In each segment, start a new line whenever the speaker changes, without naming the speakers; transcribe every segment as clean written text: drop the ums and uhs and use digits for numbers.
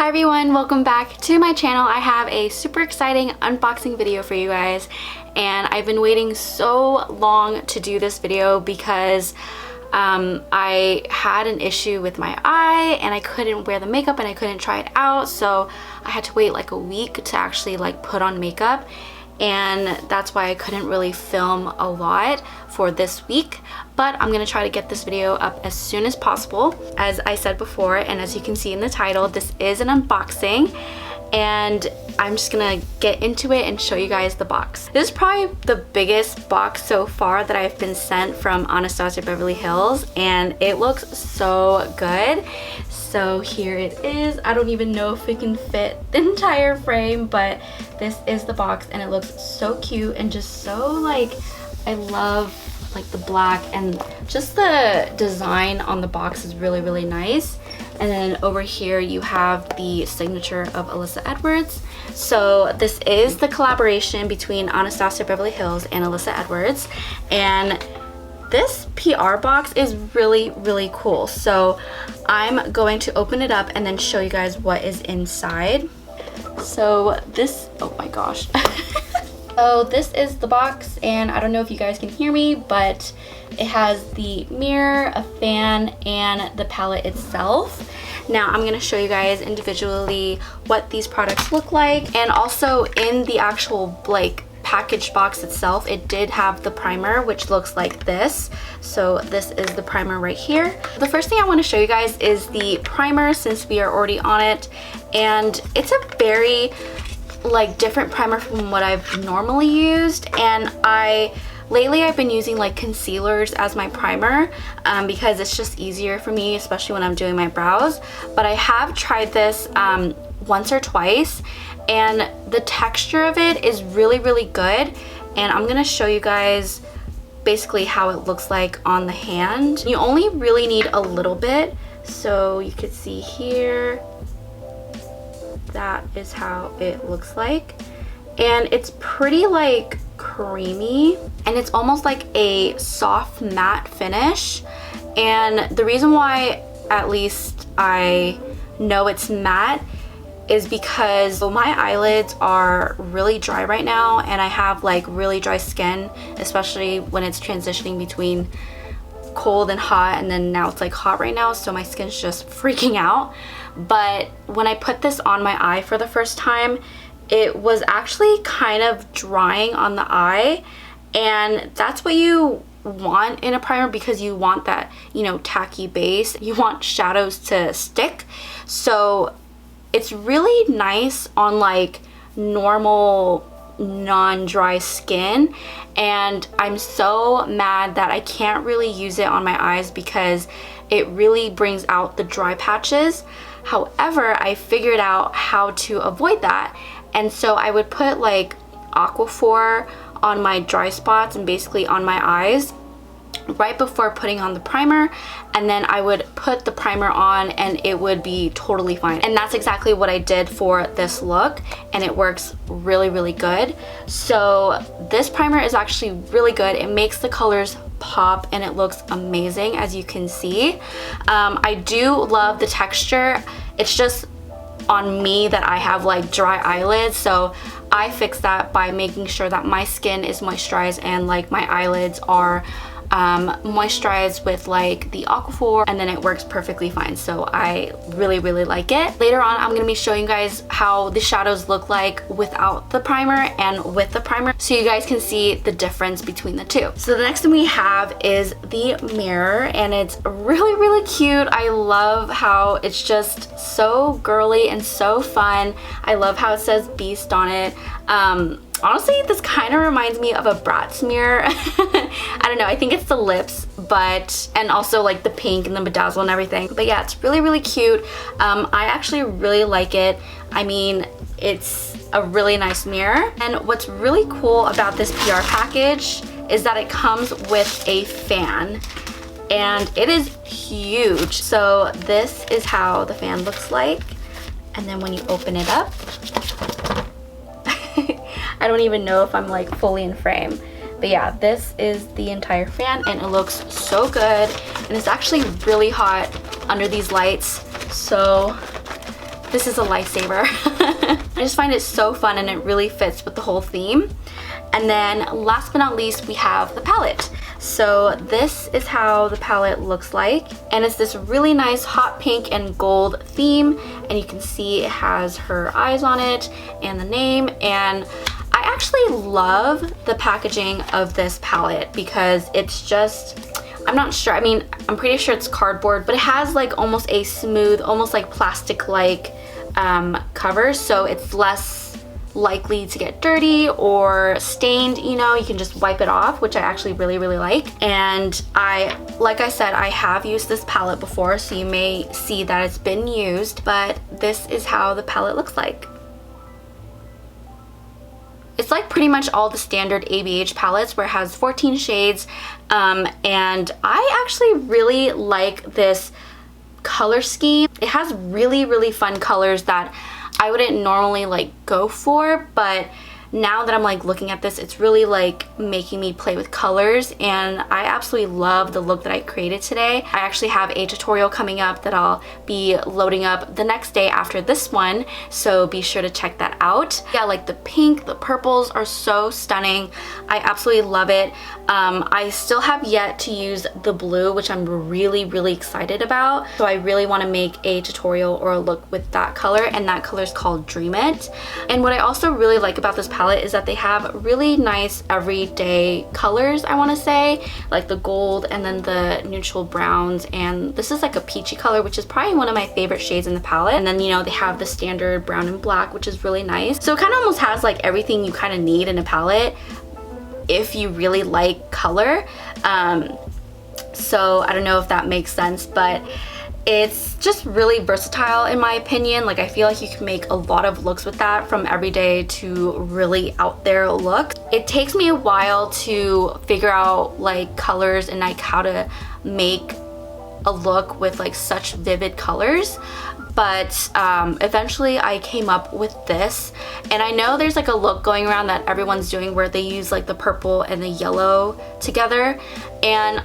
Hi everyone, welcome back to my channel. I have a super exciting unboxing video for you guys, and I've been waiting so long to do this video because I had an issue with my eye and I couldn't wear the makeup and I couldn't try it out, so I had to wait like a week to actually like put on makeup, and that's why I couldn't really film a lot for this week. But I'm gonna try to get this video up as soon as possible. As I said before, and as you can see in the title, this is an unboxing, and I'm just gonna get into it and show you guys the box. This is probably the biggest box so far that I've been sent from Anastasia Beverly Hills, and it looks so good. So here it is. I don't even know if it can fit the entire frame, but this is the box and it looks so cute and just so like, I love like the black, and just the design on the box is really, really nice. And then over here you have the signature of Alyssa Edwards. So this is the collaboration between Anastasia Beverly Hills and Alyssa Edwards, and this PR box is really, really cool. So I'm going to open it up and then show you guys what is inside. So this, oh my gosh. So this is the box, and I don't know if you guys can hear me, but it has the mirror, a fan, and the palette itself. Now I'm going to show you guys individually what these products look like, and also in the actual like package box itself, it did have the primer, which looks like this. So this is the primer right here. The first thing I want to show you guys is the primer, since we are already on it, and it's a very like different primer from what I've normally used. And lately I've been using like concealers as my primer because it's just easier for me, especially when I'm doing my brows. But I have tried this once or twice, and the texture of it is really, really good. And I'm gonna show you guys basically how it looks like on the hand. You only really need a little bit, so you could see here, that is how it looks like. And it's pretty like creamy, and it's almost like a soft matte finish. And the reason why at least I know it's matte is because my eyelids are really dry right now, and I have like really dry skin, especially when it's transitioning between cold and hot, and then now it's like hot right now, so my skin's just freaking out. But when I put this on my eye for the first time, it was actually kind of drying on the eye, and that's what you want in a primer, because you want that, you know, tacky base. You want shadows to stick. So it's really nice on like normal non-dry skin, and I'm so mad that I can't really use it on my eyes because it really brings out the dry patches. However, I figured out how to avoid that, and so I would put like Aquaphor on my dry spots and basically on my eyes right before putting on the primer, and then I would put the primer on and it would be totally fine. And that's exactly what I did for this look, and it works really, really good. So this primer is actually really good. It makes the colors pop and it looks amazing, as you can see. I do love the texture. It's just on me that I have like dry eyelids, so I fix that by making sure that my skin is moisturized and like my eyelids are moisturized with like the Aquaphor, and then it works perfectly fine. So I really, really like it. Later on, I'm gonna be showing you guys how the shadows look like without the primer and with the primer, so you guys can see the difference between the two. So the next thing we have is the mirror, and it's really, really cute. I love how it's just so girly and so fun. I love how it says Beast on it. Honestly, this kind of reminds me of a Bratz mirror. I don't know, I think it's the lips, and also like the pink and the bedazzle and everything. But yeah, it's really, really cute. I actually really like it. I mean, it's a really nice mirror. And what's really cool about this PR package is that it comes with a fan, and it is huge. So this is how the fan looks like. And then when you open it up, I don't even know if I'm like fully in frame, but yeah, this is the entire fan, and it looks so good. And it's actually really hot under these lights, so this is a lifesaver. I just find it so fun and it really fits with the whole theme. And then last but not least, we have the palette. So this is how the palette looks like, and it's this really nice hot pink and gold theme, and you can see it has her eyes on it and the name. And I actually love the packaging of this palette because it's just, I'm not sure, I mean, I'm pretty sure it's cardboard, but it has like almost a smooth, almost like plastic-like cover, so it's less likely to get dirty or stained, you know, you can just wipe it off, which I actually really like. And like I said, I have used this palette before, so you may see that it's been used, but this is how the palette looks like. It's like pretty much all the standard ABH palettes where it has 14 shades, and I actually really like this color scheme. It has really fun colors that I wouldn't normally like go for, but now that I'm like looking at this, it's really like making me play with colors, and I absolutely love the look that I created today. I actually have a tutorial coming up that I'll be loading up the next day after this one, so be sure to check that out. Yeah, like the pink, the purples are so stunning. I absolutely love it. I still have yet to use the blue, which I'm really excited about. So I really want to make a tutorial or a look with that color, and that color is called Dream It. And what I also really like about this palette is that they have really nice everyday colors, I want to say, like the gold and then the neutral browns, and this is like a peachy color, which is probably one of my favorite shades in the palette. And then, you know, they have the standard brown and black, which is really nice. So it kind of almost has like everything you kind of need in a palette if you really like color. So I don't know if that makes sense, but it's just really versatile in my opinion. Like I feel like you can make a lot of looks with that, from everyday to really out there look. It takes me a while to figure out like colors and like how to make a look with like such vivid colors, but eventually I came up with this. And I know there's like a look going around that everyone's doing where they use like the purple and the yellow together, and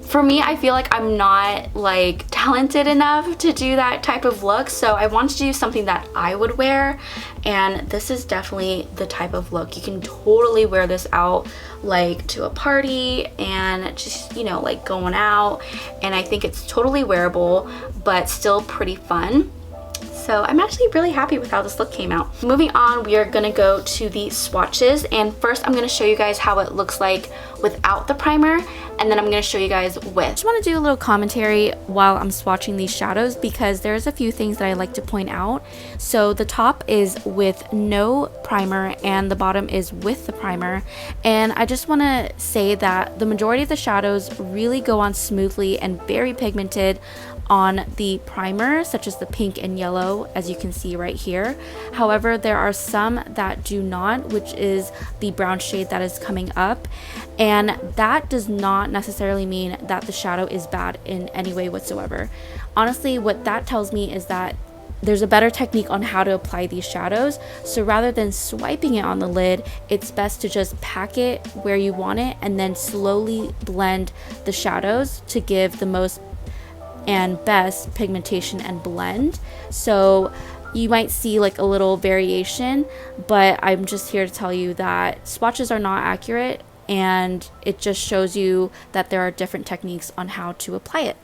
for me, I feel like I'm not like talented enough to do that type of look, so I wanted to do something that I would wear, and this is definitely the type of look. You can totally wear this out like to a party and just, you know, like going out, and I think it's totally wearable but still pretty fun. So I'm actually really happy with how this look came out. Moving on, we are gonna go to the swatches, and first I'm gonna show you guys how it looks like without the primer, and then I'm gonna show you guys with. I just wanna do a little commentary while I'm swatching these shadows because there's a few things that I like to point out. So the top is with no primer and the bottom is with the primer, and I just wanna say that the majority of the shadows really go on smoothly and very pigmented on the primer, such as the pink and yellow, as you can see right here. However, there are some that do not, which is the brown shade that is coming up, and that does not necessarily mean that the shadow is bad in any way whatsoever. Honestly, what that tells me is that there's a better technique on how to apply these shadows. So rather than swiping it on the lid, it's best to just pack it where you want it and then slowly blend the shadows to give the most and best pigmentation and blend. So you might see like a little variation, but I'm just here to tell you that swatches are not accurate, and it just shows you that there are different techniques on how to apply it.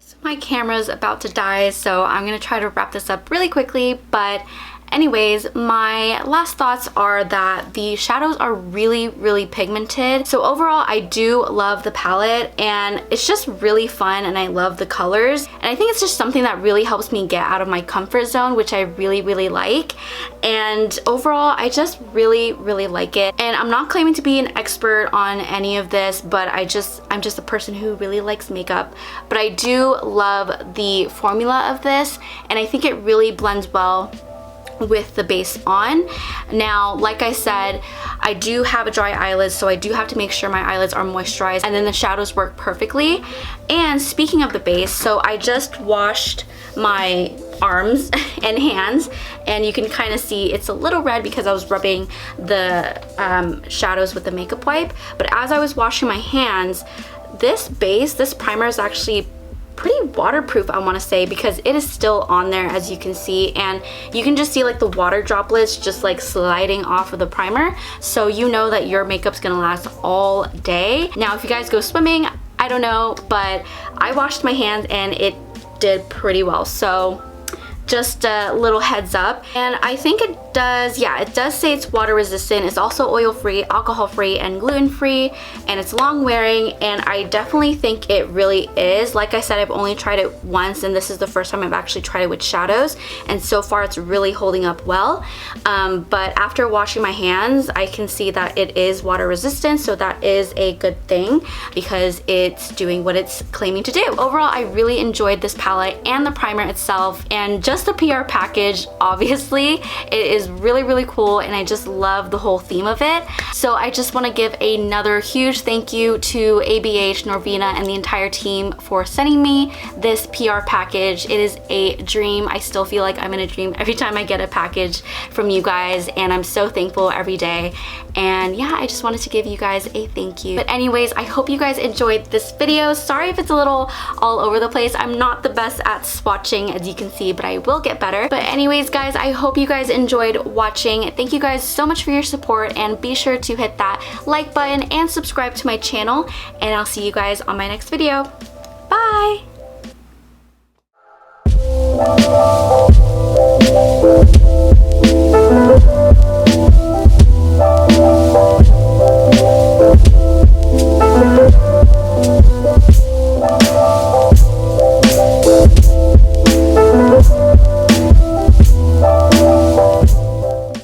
So my camera's about to die, so I'm gonna try to wrap this up really quickly, but anyways, my last thoughts are that the shadows are really pigmented. So overall, I do love the palette, and it's just really fun, and I love the colors. And I think it's just something that really helps me get out of my comfort zone, which I really like. And overall, I just really like it. And I'm not claiming to be an expert on any of this, but I'm just a person who really likes makeup. But I do love the formula of this, and I think it really blends well with the base on. Now, like I said, I do have a dry eyelid, so I do have to make sure my eyelids are moisturized, and then the shadows work perfectly. And speaking of the base, so I just washed my arms and hands, and you can kind of see it's a little red because I was rubbing the shadows with the makeup wipe. But as I was washing my hands, this base, this primer is actually pretty waterproof, I want to say, because it is still on there, as you can see, and you can just see like the water droplets just like sliding off of the primer, so you know that your makeup's gonna last all day. Now if you guys go swimming, I don't know, but I washed my hands and it did pretty well, so just a little heads up. And I think it does, yeah, it does say it's water resistant. It's also oil free, alcohol free, and gluten free, and it's long wearing, and I definitely think it really is. Like I said, I've only tried it once, and this is the first time I've actually tried it with shadows, and so far it's really holding up well. But after washing my hands, I can see that it is water resistant, so that is a good thing because it's doing what it's claiming to do. Overall, I really enjoyed this palette and the primer itself, and just the PR package, obviously. It is really cool, and I just love the whole theme of it. So I just want to give another huge thank you to ABH, Norvina, and the entire team for sending me this PR package. It is a dream. I still feel like I'm in a dream every time I get a package from you guys, and I'm so thankful every day. And yeah, I just wanted to give you guys a thank you. But anyways, I hope you guys enjoyed this video. Sorry if it's a little all over the place. I'm not the best at swatching, as you can see, but I will get better. But anyways, guys, I hope you guys enjoyed watching. Thank you guys so much for your support, and be sure to hit that like button and subscribe to my channel, and I'll see you guys on my next video. Bye!